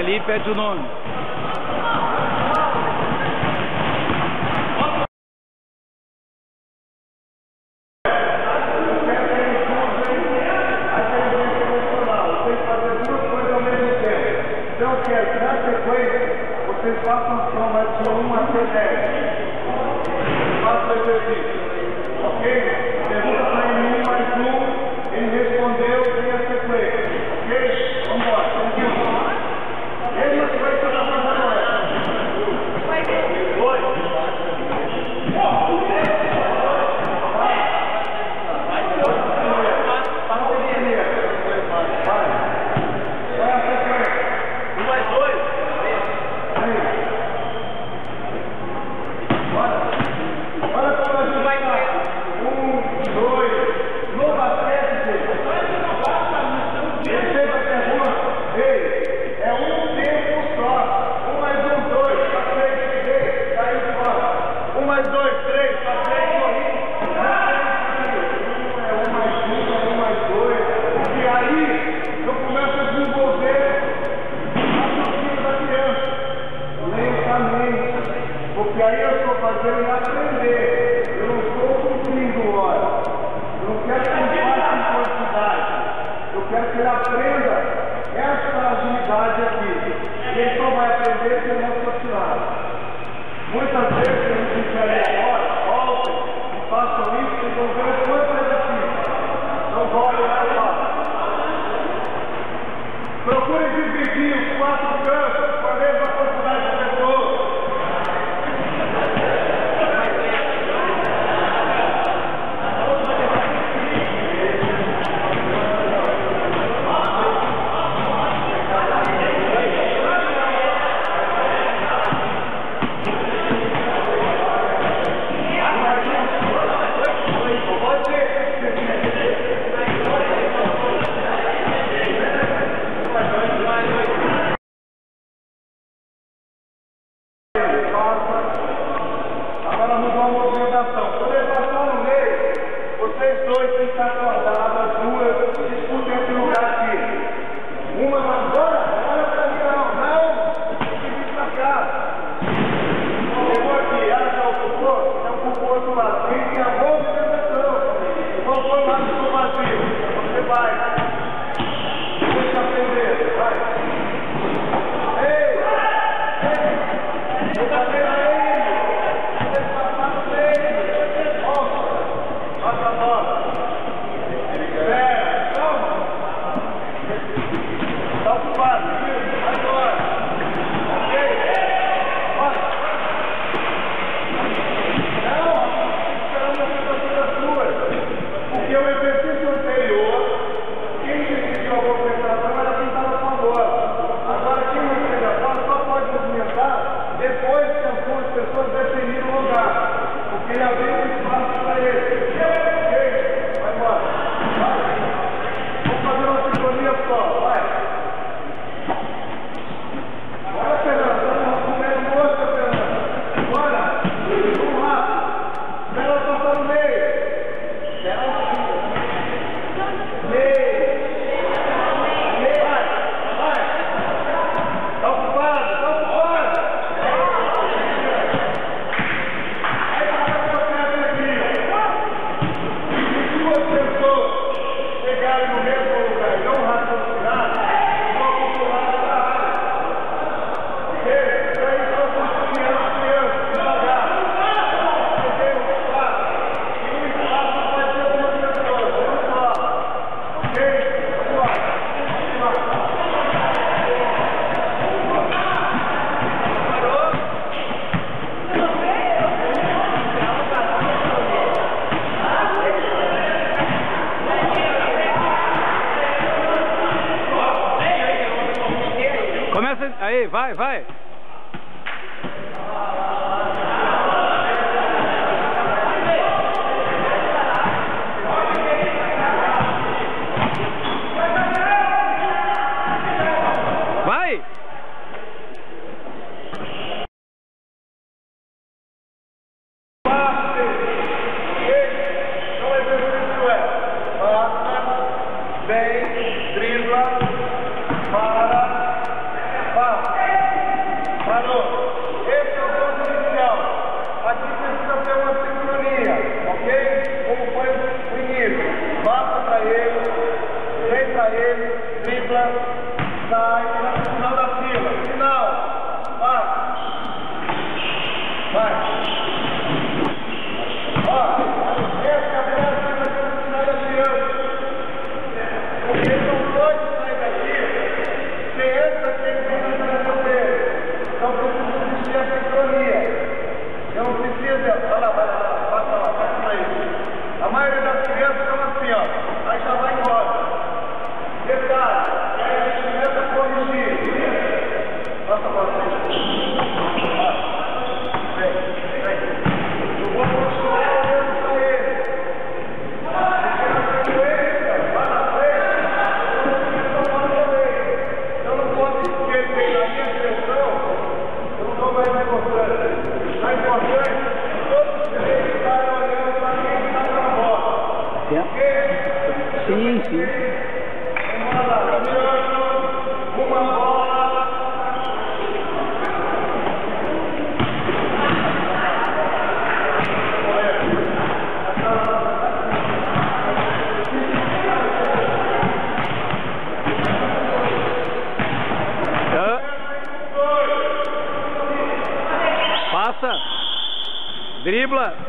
ali e pede o nome. Então, quero, na sequência, vocês façam soma de 1 até 10. Faça o exercício. Ok? Pergunta para ele 1 mais 1. Ele respondeu, vem a sequência. Ok? Vamos embora. Mesma sequência que eu estou fazendo agora. Porque aí eu estou fazendo ele aprender. Eu não estou cumprindo hora. Eu não quero que ele faça em quantidade. Eu quero que ele aprenda essa agilidade aqui. Ele só vai aprender se ele não continuar. Muitas vezes a gente diz ali agora, voltem e façam isso, vocês vão ver o quanto é difícil. Não voltem lá. Procurem dividir os 4 cantos com a mesma quantidade de pessoas. Agora mudou a movimentação. Quando ele passar no meio, vocês dois têm que estar acordados, as duas, disputem esse lugar aqui. Uma agora, olha pra mim, não, tem pra cá. Chegou aqui, ela já ocupou, o outro lado. Quem tem a movimentação, voltou lá do seu vazio. Você vai. Deixa aprender, vai. Ei! Ei! Tá vendo aí? Tá ocupado, vai embora. Ok? Bora. Não, esperando a sensação suas. Porque o exercício anterior, quem decidiu a movimentação era quem estava com a bola. Agora quem não teve a bola só pode movimentar depois que as duas pessoas definirem o lugar. Porque ele abriu um espaço para ele. Ok? Vai embora. Vai. Vamos fazer uma sincronia só. Vai. Bora, Fernando. Estamos comendo mosca, Fernando. Bora. Vamos rápido. Espera ela passar no meio. Espera ela passar. Meio. Vai. Vai. Tá ocupado. Tá ocupado. Chegarem no mesmo lugar e não raciocinar, vão popular da área. Ok? Isso aí são crianças, devagar. Peguei um espaço, e um espaço pode ser uma pessoa, vamos lá. Ok? Vamos lá. Começa aí, vai, vai. Vai. Vem, dribla, para, passa. Tempo? Sim, sim. Uma bola. Passa. Dribla.